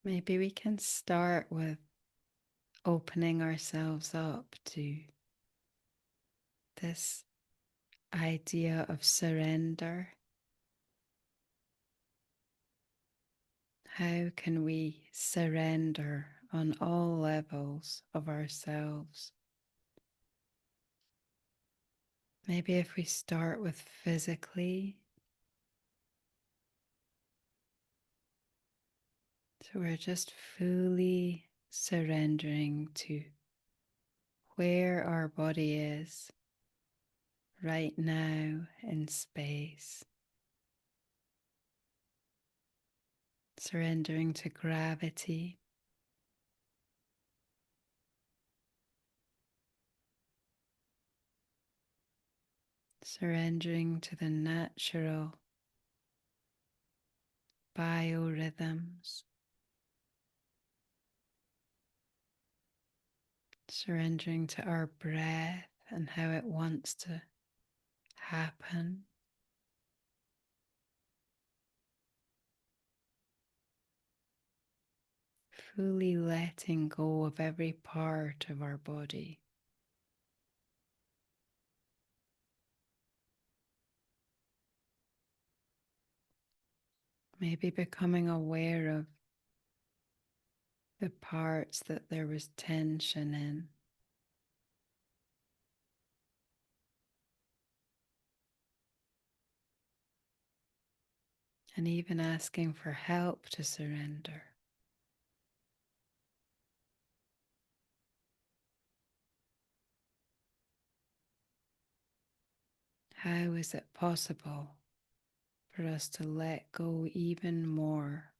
Maybe we can start with opening ourselves up to this idea of surrender. How can we surrender on all levels of ourselves? Maybe if we start with physically, so we're just fully surrendering to where our body is right now in space, surrendering to gravity, surrendering to the natural biorhythms, surrendering to our breath and how it wants to happen. Fully letting go of every part of our body. Maybe becoming aware of the parts that there was tension in. And even asking for help to surrender. How is it possible for us to let go even more?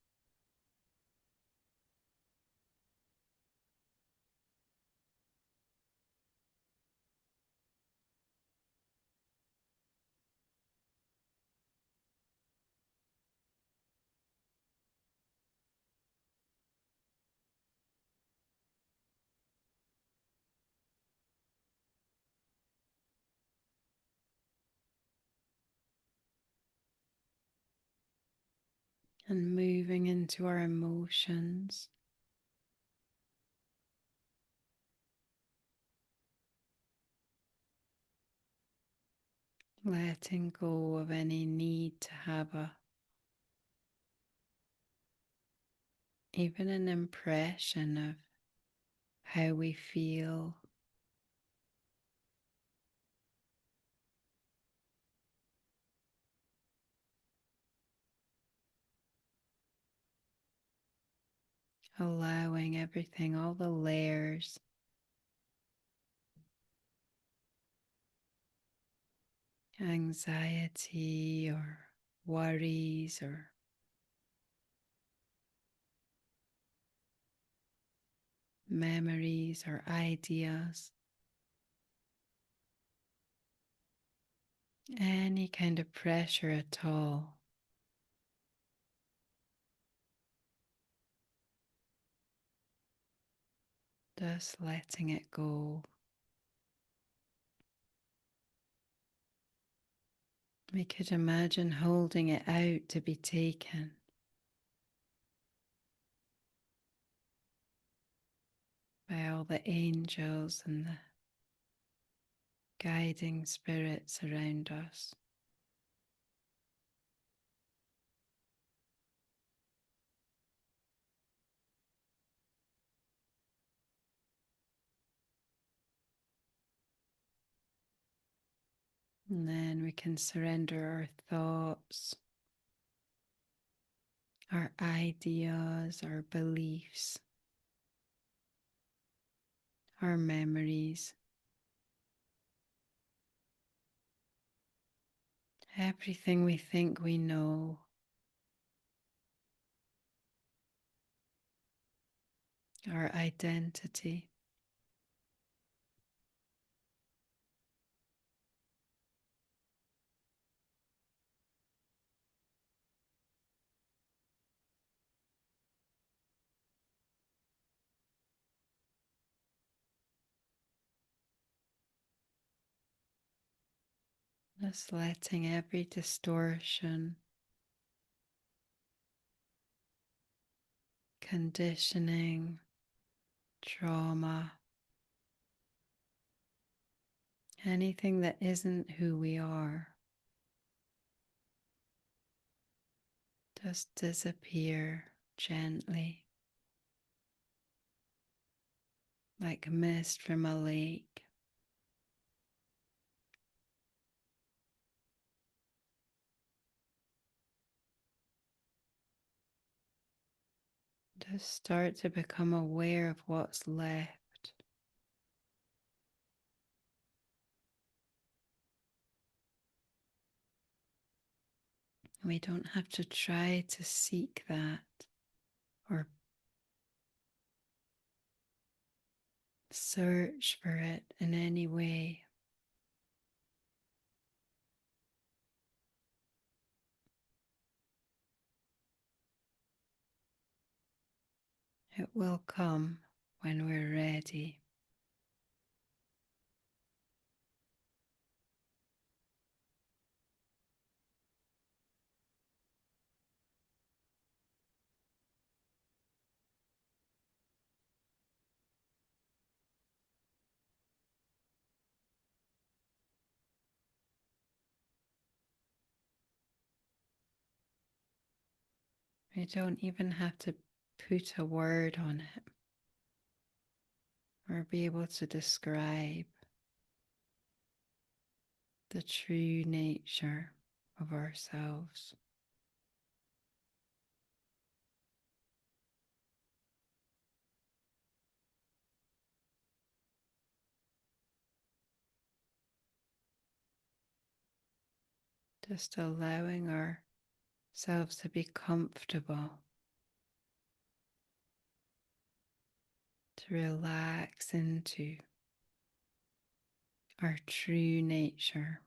And moving into our emotions, letting go of any need to have even an impression of how we feel. Allowing everything, all the layers, anxiety or worries or memories or ideas, any kind of pressure at all. Just letting it go. We could imagine holding it out to be taken by all the angels and the guiding spirits around us. And then we can surrender our thoughts, our ideas, our beliefs, our memories, everything we think we know, our identity. Just letting every distortion conditioning, trauma, anything that isn't who we are, just disappear gently, like mist from a lake. Just start to become aware of what's left. We don't have to try to seek that or search for it in any way. It will come when we're ready. We don't even have to put a word on it or be able to describe the true nature of ourselves. Just allowing ourselves to be comfortable, to relax into our true nature.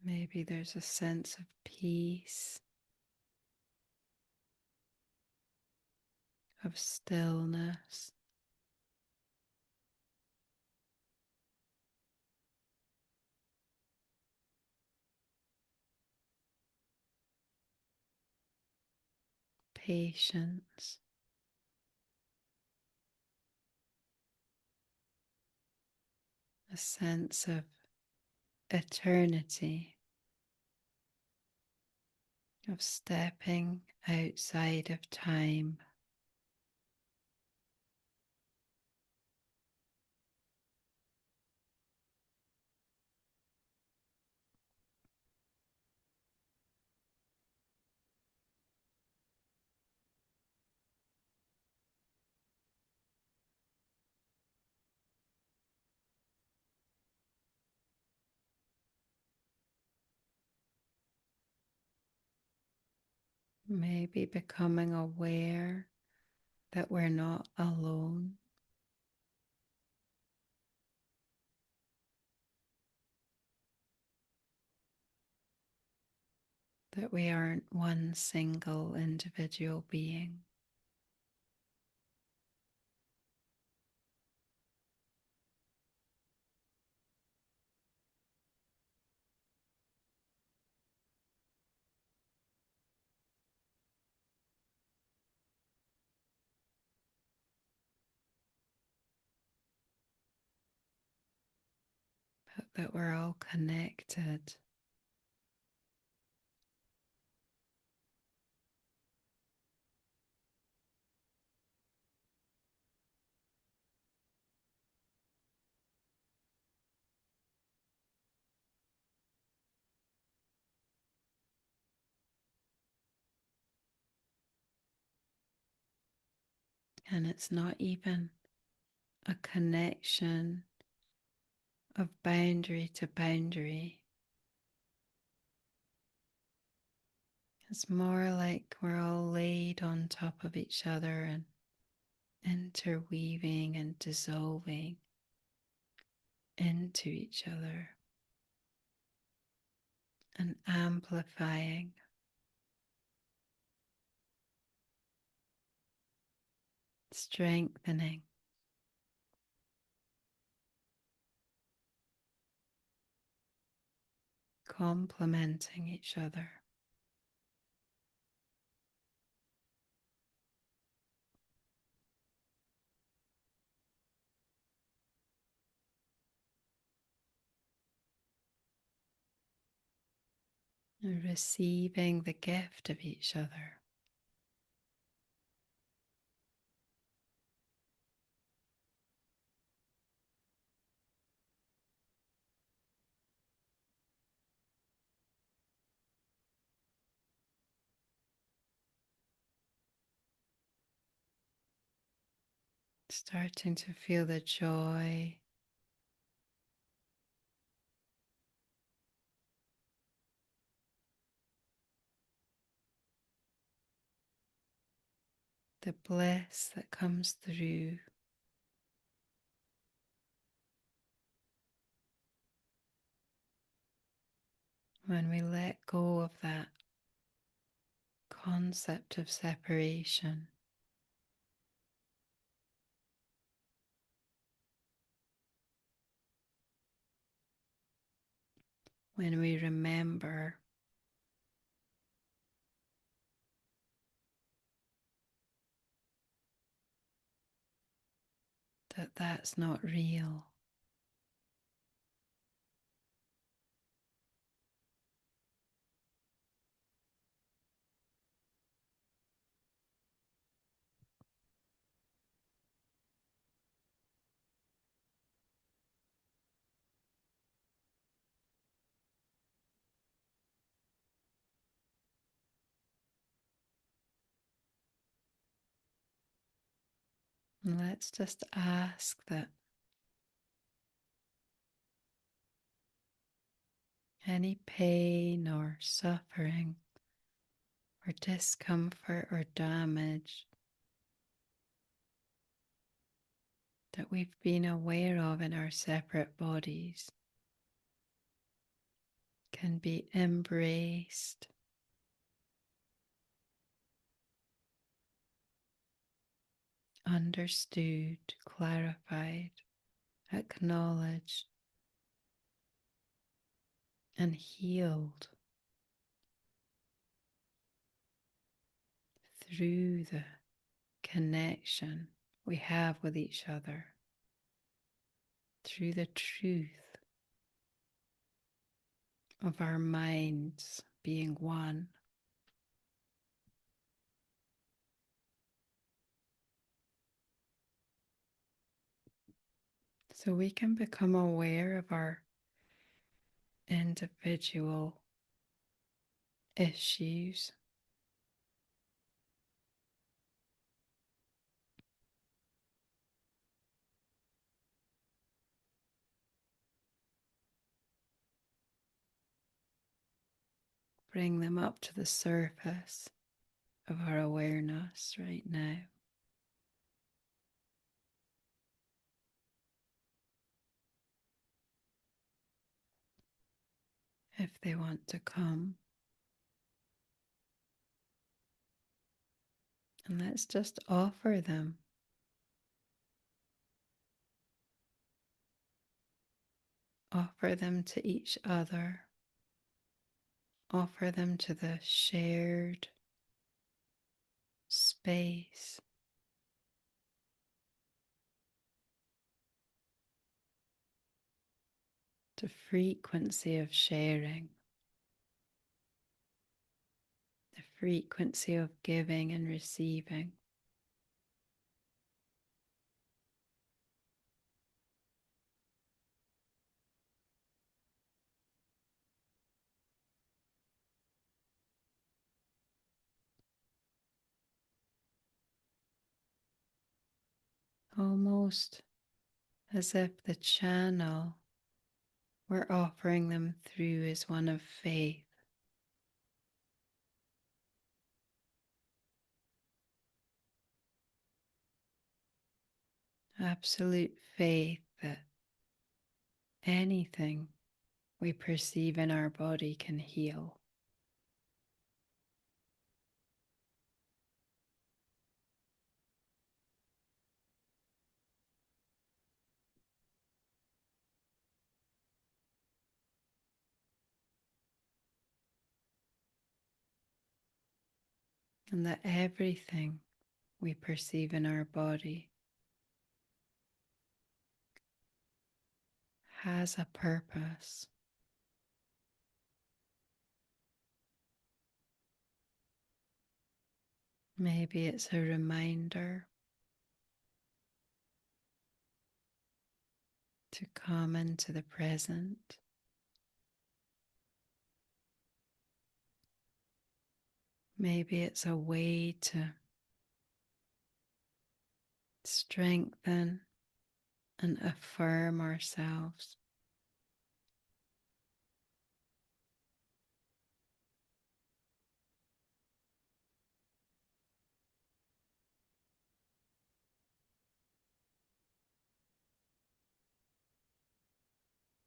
Maybe there's a sense of peace, of stillness, patience, a sense of eternity, of stepping outside of time. Maybe becoming aware that we're not alone, that we aren't one single individual being. But that we're all connected. And it's not even a connection of boundary to boundary. It's more like we're all laid on top of each other and interweaving and dissolving into each other and amplifying, strengthening, complementing each other. And receiving the gift of each other. Starting to feel the joy, the bliss that comes through when we let go of that concept of separation. When we remember that that's not real. And let's just ask that any pain or suffering or discomfort or damage that we've been aware of in our separate bodies can be embraced, understood, clarified, acknowledged, and healed through the connection we have with each other, through the truth of our minds being one. So we can become aware of our individual issues, bring them up to the surface of our awareness right now. If they want to come. And let's just offer them. Offer them to each other. Offer them to the shared space. The frequency of sharing. The frequency of giving and receiving. Almost as if the channel we're offering them through is one of faith. absolute faith that anything we perceive in our body can heal. And that everything we perceive in our body has a purpose. Maybe it's a reminder to come into the present. Maybe it's a way to strengthen and affirm ourselves.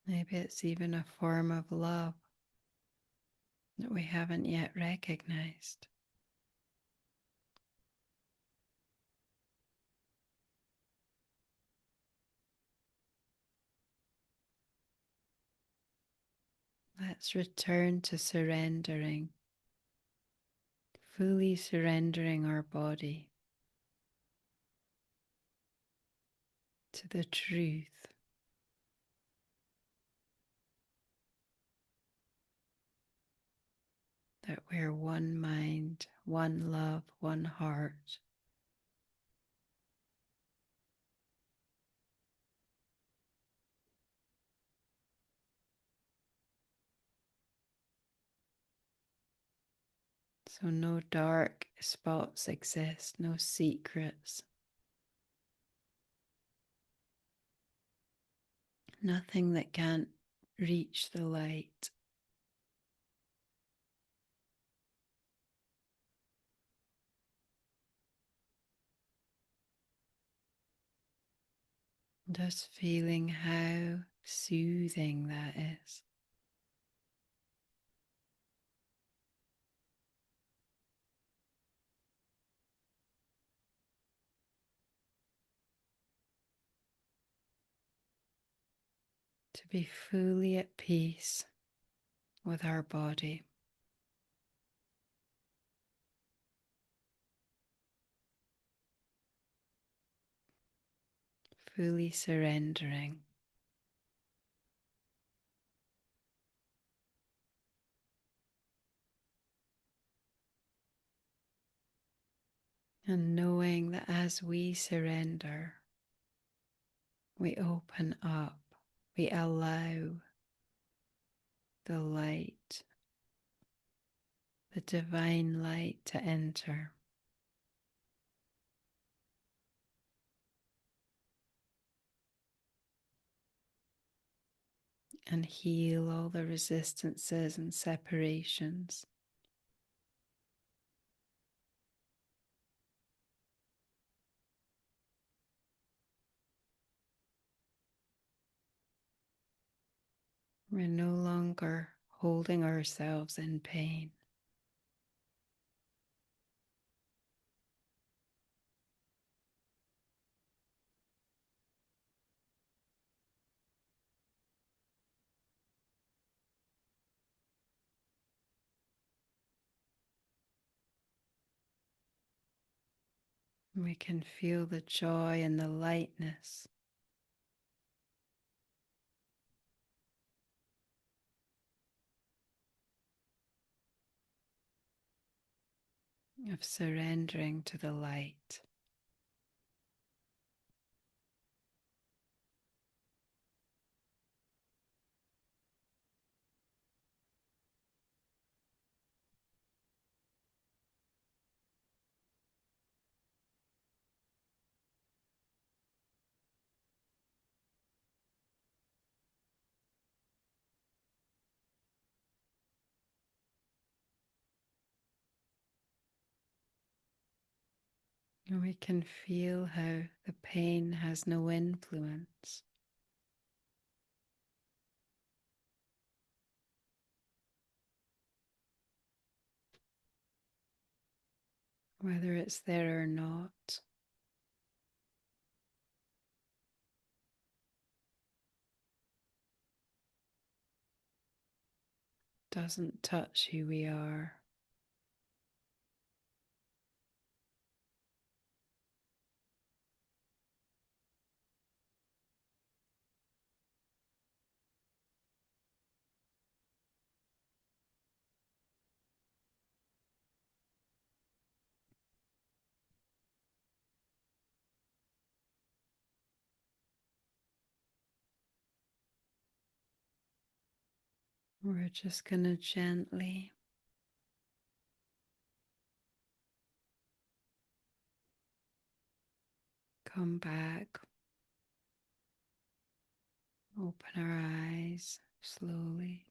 Maybe it's even a form of love that we haven't yet recognized. Let's return to surrendering, fully surrendering our body to the truth that we're one mind, one love, one heart. So no dark spots exist, no secrets, nothing that can't reach the light. Just feeling how soothing that is. To be fully at peace with our body. Fully surrendering. And knowing that as we surrender, we open up, we allow the light, the divine light to enter. And heal all the resistances and separations. We're no longer holding ourselves in pain. We can feel the joy and the lightness of surrendering to the light. And we can feel how the pain has no influence. Whether it's there or not. Doesn't touch who we are. We're just going to gently come back, open our eyes slowly.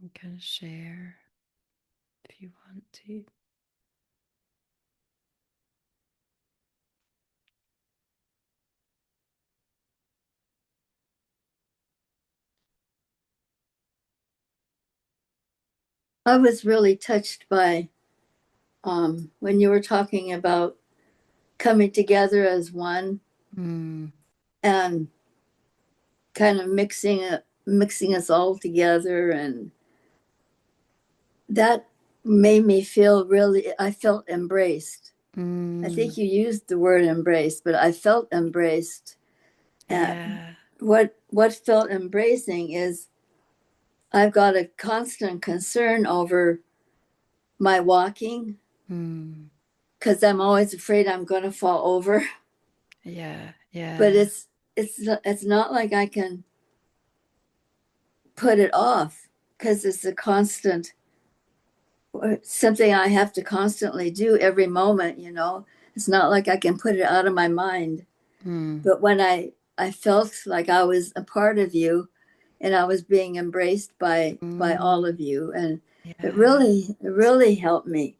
You can share if you want to. I was really touched by when you were talking about coming together as one Mm, and kind of mixing us all together, and that made me feel really. I felt embraced. I mm, think you used the word embraced, but I felt embraced. And yeah. what felt embracing is I've got a constant concern over my walking Mm, because I'm always afraid I'm going to fall over. yeah. But Yeah. it's not like I can put it off because it's a constant something I have to constantly do every moment. It's not like I can put it out of my mind. Mm, But when I felt like I was a part of you and I was being embraced by all mm, of you, and it yeah. really helped me.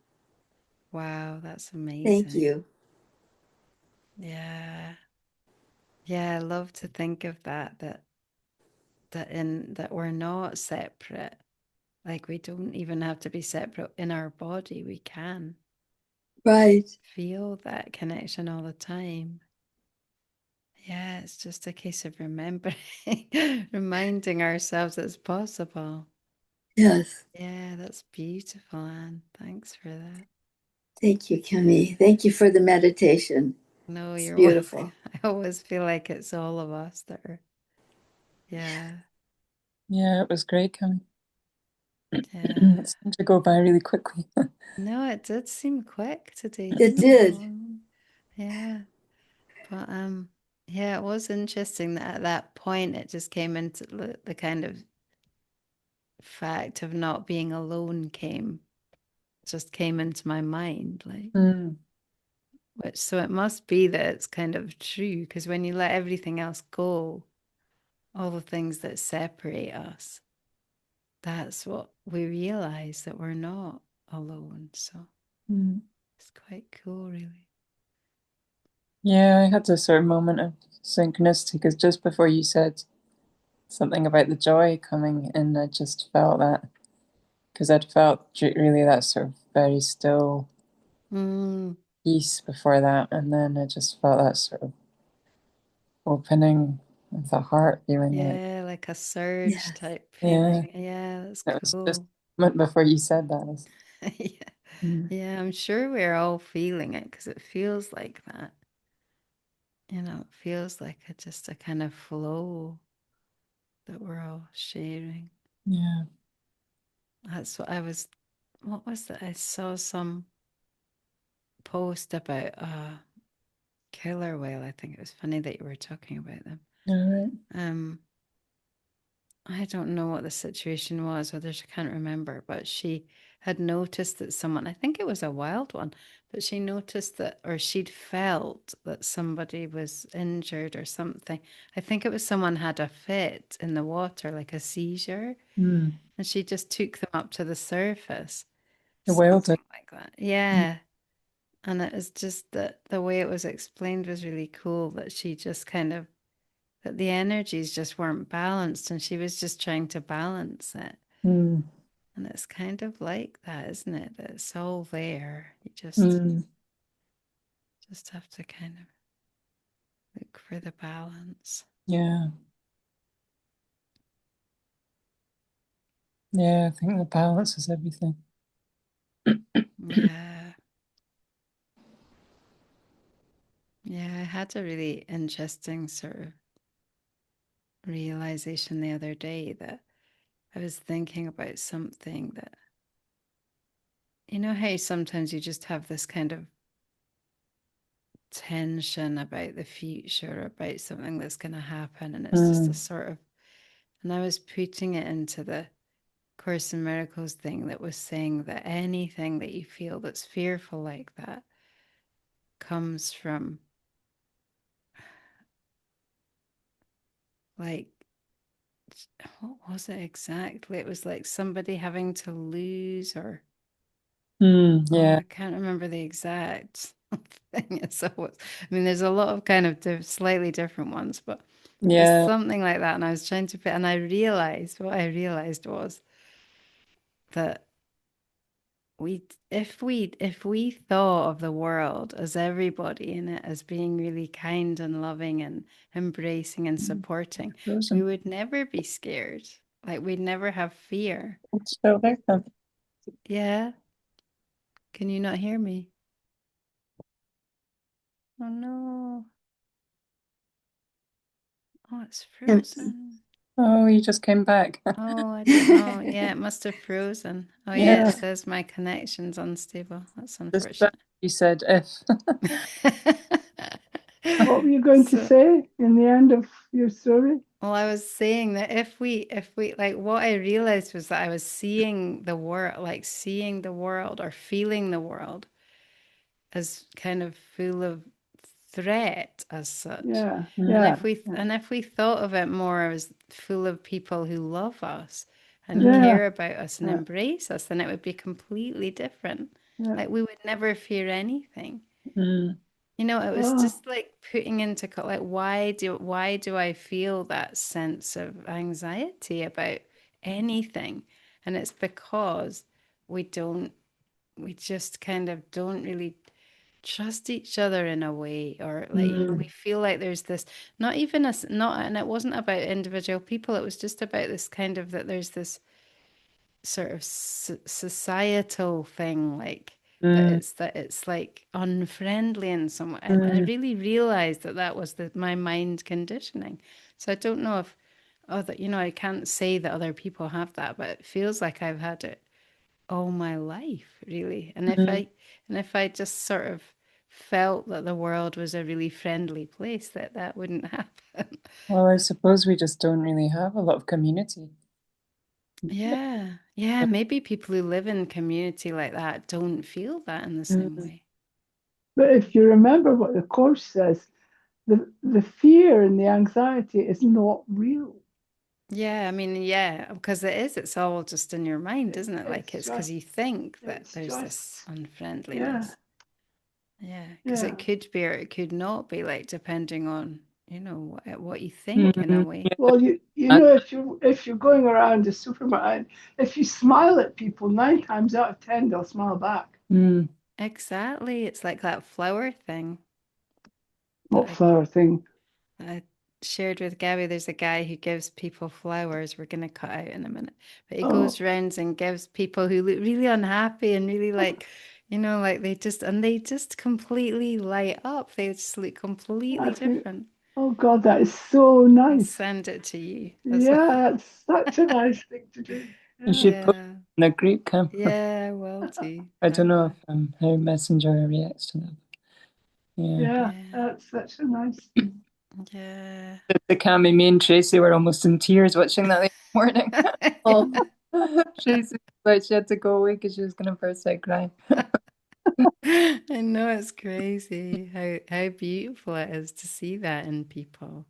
Wow, that's Thank amazing. you. Yeah. Yeah, I love to think of that we're not separate. Like we don't even have to be separate in our body. We can Right. feel that connection all the time. Yeah, it's just a case of remembering, reminding ourselves it's possible. Yes. Yeah, that's beautiful, Anne. Thanks for that. Thank you, Kimmy. Thank you for the meditation. No, It's you're welcome. beautiful. I always feel like it's all of us that are, yeah, Yeah, it was great coming. yeah. It seemed to go by really quickly. No, it did seem quick today, It didn't it? did. Yeah. But yeah, it was interesting that at that point it just came into the kind of fact of not being alone just came into my mind, like Mm, which so it must be that it's kind of true because when you let everything else go, all the things that separate us, that's what we realize that we're not alone. So mm. it's quite cool, really. Yeah, I had a sort of moment of synchronicity because just before you said something about the joy coming in, I just felt that because I'd felt really that sort of very still Mm, peace before that, and then I just felt that sort of opening of the heart, feeling like, yeah, like a surge Yes. type yeah, feeling. Yeah, that's it was just cool. a moment before you said that. Yeah. Mm, Yeah, I'm sure we're all feeling it because it feels like that. It feels like just a kind of flow that we're all sharing. yeah, That's what was that? I saw some post about a killer whale. I think it was funny that you were talking about them. all right. Um, I don't know what the situation was, whether she can't remember, but she had noticed that someone, I think it was a wild one, but she noticed that, or she'd felt that somebody was injured or something. I think it was someone had a fit in the water, like a seizure, Mm. and she just took them up to the surface, The wild. something like that. Yeah. And it was just that the way it was explained was really cool that she just kind of that the energies just weren't balanced and she was just trying to balance it. Mm. And it's kind of like that, isn't it? That it's all there. You Mm. just have to kind of look for the balance. Yeah. Yeah, I think the balance is everything. Yeah. Yeah, I had a really interesting sort of realization the other day that I was thinking about something that you know how sometimes you just have this kind of tension about the future, about something that's going to happen. And it's just a Mm. sort of, and I was putting it into the Course in Miracles thing that was saying that anything that you feel that's fearful like that comes from like, what was it exactly? It was like somebody having to lose or, Mm. oh, Yeah. I can't remember the exact thing. So, I mean, there's a lot of kind of slightly different ones, but it was Yeah. something like that. And I was trying to put, and I realized what I realized was that if we thought of the world as everybody in it as being really kind and loving and embracing and Mm. supporting, we Frozen. would never be scared. Like we'd never have fear. It's still there. Yeah. Can you not hear me? Oh no. Oh, it's And frozen. Oh, you just came back. Oh, I don't know. Yeah, it must have frozen. Oh, yeah, it Yeah. says my connection's unstable. That's Just that unfortunate. you said if. What were you going to So, say in the end of your story? well, I was saying that if we like what I realized was that I was seeing the world, like seeing the world or feeling the world as kind of full of threat as such. Yeah, And Mm. yeah, if we yeah, and if we thought of it more as full of people who love us and Mm. yeah, care about us and yeah, embrace us, then it would be completely different. yeah. Like we would never fear anything. Mm. You know, it was Oh, just like putting into like why do I feel that sense of anxiety about anything? And it's because we don't we just kind of don't really trust each other in a way, or like we Mm. feel like there's this not even a not, and it wasn't about individual people, it was just about this kind of that there's this sort of societal thing, like Mm. that it's like unfriendly in some way. And I Mm. really realized that that was my mind conditioning. So I don't know if other, I can't say that other people have that, but it feels like I've had it all my life, really. Mm. And if I just sort of felt that the world was a really friendly place, that wouldn't happen. Well, I suppose we just don't really have a lot of community. Yeah. Yeah. Maybe people who live in community like that don't feel that in the same Mm. way. but if you remember what the course says, the fear and the anxiety is not real. Yeah. I mean, yeah, because it is. It's all just in your mind, isn't it? Like It's it's because just, you think that it's there's just, this yeah, unfriendliness. Yeah. Because yeah. it could be or it could not be, like, depending on, what you think in a Mm. way. Yeah. Well, you know, if you're going around the supermarket, if you smile at people, 9 times out of 10 they'll smile back. Mm. Exactly. It's like that flower thing that What flower thing? I shared with Gabby. There's a guy who gives people flowers. We're going to cut out in a minute. But he Oh, goes rounds and gives people who look really unhappy and really like, like they just completely light up. They just look completely I think, different. oh God, that is so I'll nice. send it to you. That's Yeah, it's such a nice thing to do. You Yeah, should put yeah. in a group camp. Yeah, I will do. I I don't know if will. how Messenger reacts to that. Yeah. yeah, Yeah. that's such a nice thing. Yeah. The Cammy, me and Tracy were almost in tears watching that. morning. Oh, She seemed like she had to go away because she was going to burst out crying. I know it's crazy how beautiful it is to see that in people.